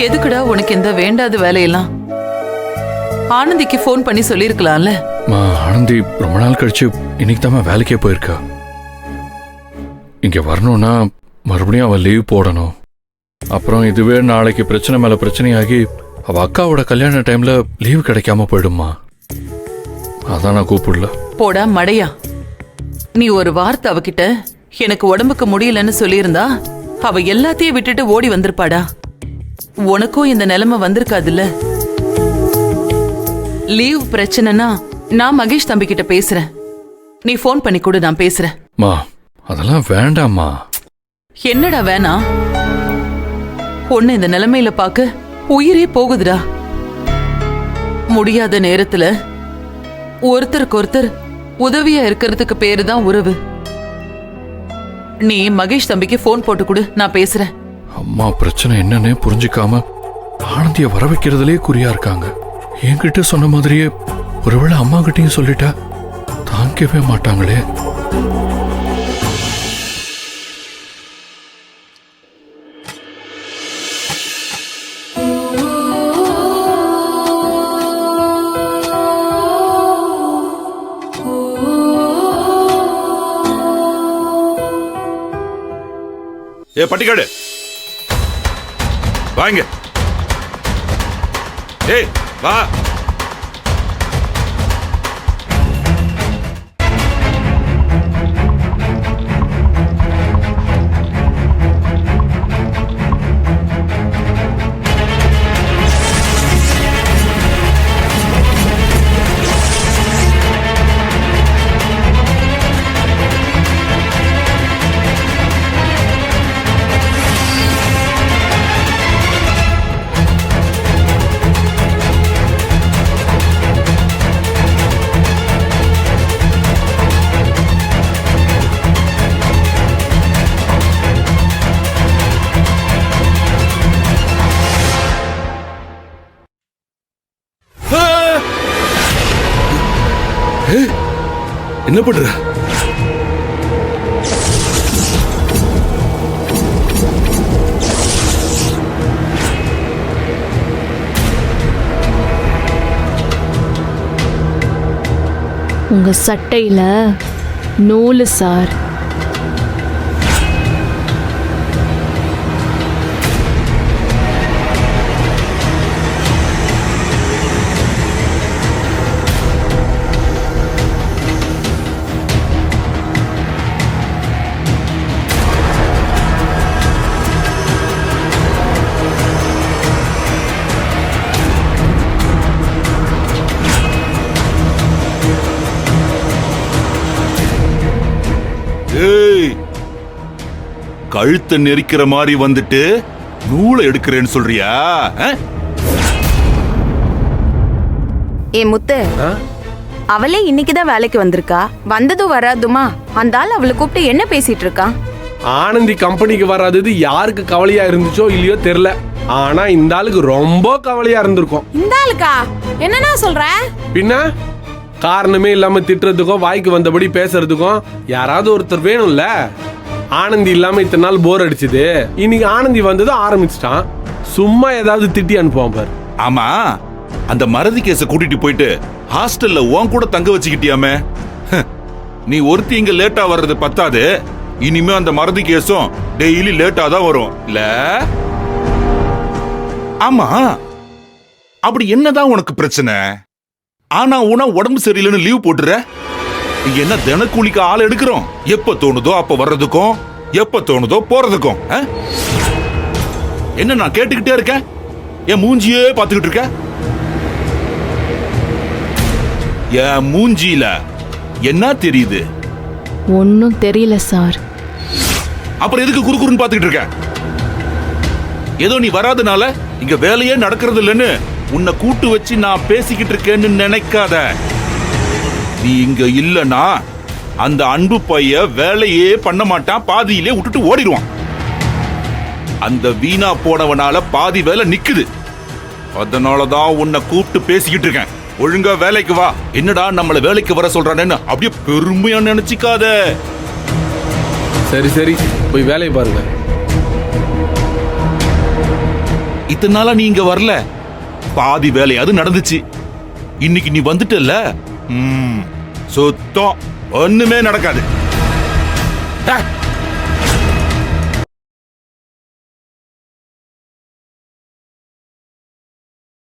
எதுக்குடா உனக்கு இந்த வேண்டாத வேலையெல்லாம்? ஆனந்திக்கு போன் பண்ணி சொல்லிருக்கலாம்ல. ஆனந்தி ரொம்ப நாள் கழிச்சு இன்னைக்கு தான் வேலைக்கே போயிருக்கா. இங்க வரணும்னா மறுபடியும் அவ லீவ் போடணும். அப்புறம் இதுவே நாளைக்கு பிரச்சனை மேல பிரச்சனையாகி அவ அக்காவோட கல்யாண டைம்ல லீவ் கிடைக்காம போயிடுமா. அதான் நான் கூப்பிடல. போடா மடையா, நீ ஒரு வார்த்தை அவகிட்ட எனக்கு உடம்புக்கு முடியலன்னு சொல்லியிருந்தா அவ எல்லாத்தையும் விட்டுட்டு ஓடி வந்திருப்பாடா. உனக்கும் இந்த நிலைமை வந்திருக்காதுல்ல. லீவ் பிரச்சனைனா நான் மகேஷ் தம்பி கிட்ட பேசுறேன். நீ போன் பண்ணி கொடு, நான் பேசுறேன். அதெல்லாம் வேண்டாம்மா. என்னடா வேணா? உன்னை இந்த நிலைமையில பாக்க உயிரே போகுதுடா. முடியாத நேரத்துல ஒருத்தருக்கு ஒருத்தர் உதவியா இருக்கிறதுக்கு பேரு தான் உறவு. நீ மகேஷ் தம்பிக்கு போன் போட்டு கொடு, நான் பேசுறேன். அம்மா பிரச்சனை என்னன்னே புரிஞ்சுக்காம ஆனந்திய வர வைக்கிறதுலே குறியா இருக்காங்க. என்கிட்ட சொன்ன மாதிரியே ஒருவேளை அம்மா கிட்டையும் சொல்லிட்டா தாங்கவே மாட்டாங்களே. பட்டிக்காடு வாங்க. ஏய் வா. என்ன பண்ற? உங்க சட்டையில நூலு சார். கழுத்தை நெரிக்கிற மாதிரி வந்துட்டு நூலை எடுக்கிறேன்னு சொல்றியா? ஏ முத்து, அவளே இன்னைக்குதான் வேலைக்கு வந்திருக்கா. வந்ததும் வராதுமா அந்த ஆள் அவளை கூப்பிட்டு என்ன பேசிட்டு இருக்கான்? ஆனந்தி கம்பெனிக்கு வராதது யாருக்கு கவலையா இருந்துச்சோ இல்லையோ தெரியல. ஆனா இந்த ஆளுக்கு ரொம்ப கவலையா இருந்திருக்கும். இந்த ஆளுக்கா? என்னன்னா சொல்ற? பின்ன காரணமே இல்லாம திட்டுறதுக்கும் வாய்க்கு வந்தபடி பேசுறதுக்கும் யாராவது ஒருத்தர் வேணும்ல. ஆனந்தி இல்லாம இத்தனை நாள் போர் அடிச்சது. இன்னைக்கு ஆனந்தி வந்தது ஆரம்பிச்சிட்டான். சும்மா ஏதாவது திட்டி அனுப்புவான் பாரு. ஆமா, அந்த மறதி கேஸ கூட்டிட்டு போயிட்டு ஹாஸ்டல்ல உன் கூட தங்க வச்சுக்கிட்டியாமே. நீ ஒருத்தி இங்க லேட்டா வர்றது பத்தாது, இனிமே அந்த மறதி கேஸும் டெய்லி லேட்டா தான் வரும் இல்ல? ஆமா, அப்படி என்னதான் உனக்கு பிரச்சனை? ஆனா உன உடம்பு சரியில்லைன்னு லீவ் போட்டுற. இங்க என்ன தினக்கூலிக்கு ஆள் எடுக்கிறோம்? எப்ப தோணுதோ அப்ப வர்றதுக்கும் எப்ப தோணுதோ போறதுக்கும். என்ன நான் கேட்டுக்கிட்டே இருக்கேன், என் மூஞ்சியே பாத்துக்கிட்டு இருக்க. என் மூஞ்சியில என்ன தெரியுது? ஒன்னும் தெரியல சார். அப்புறம் எதுக்கு குறுகுறுன்னு பாத்துக்கிட்டு இருக்க? ஏதோ நீ வராதனால இங்க வேலையே நடக்கிறது இல்லைன்னு உன்னை கூட்டு வச்சு நான் பேசிக்கிட்டு இருக்கேன்னு நினைக்காத. நீ இங்க இல்லனா அந்த அன்பு பைய வேலையே பண்ண மாட்டான், பாதியிலே விட்டுட்டு ஓடிடுவான். அந்த வீணா போனவனால பாதி வேலை நிக்குது. அதனாலதான் உன்னை கூப்பிட்டு பேசிக்கிட்டு இருக்கேன். ஒழுங்கா வேலைக்கு வா. என்னடா நம்மள வேலைக்கு வர சொல்றானேன்னு அப்படியே பெருமையா நினைச்சிக்காத. சரி சரி, போய் வேலையை பாருங்க. இத்தனை நாளா நீ இங்க வரல, பாதி வேலையாவது நடந்துச்சு. இன்னைக்கு நீ வந்துட்டல்ல, சுத்தம் ஒண்ணுமே நடக்காது.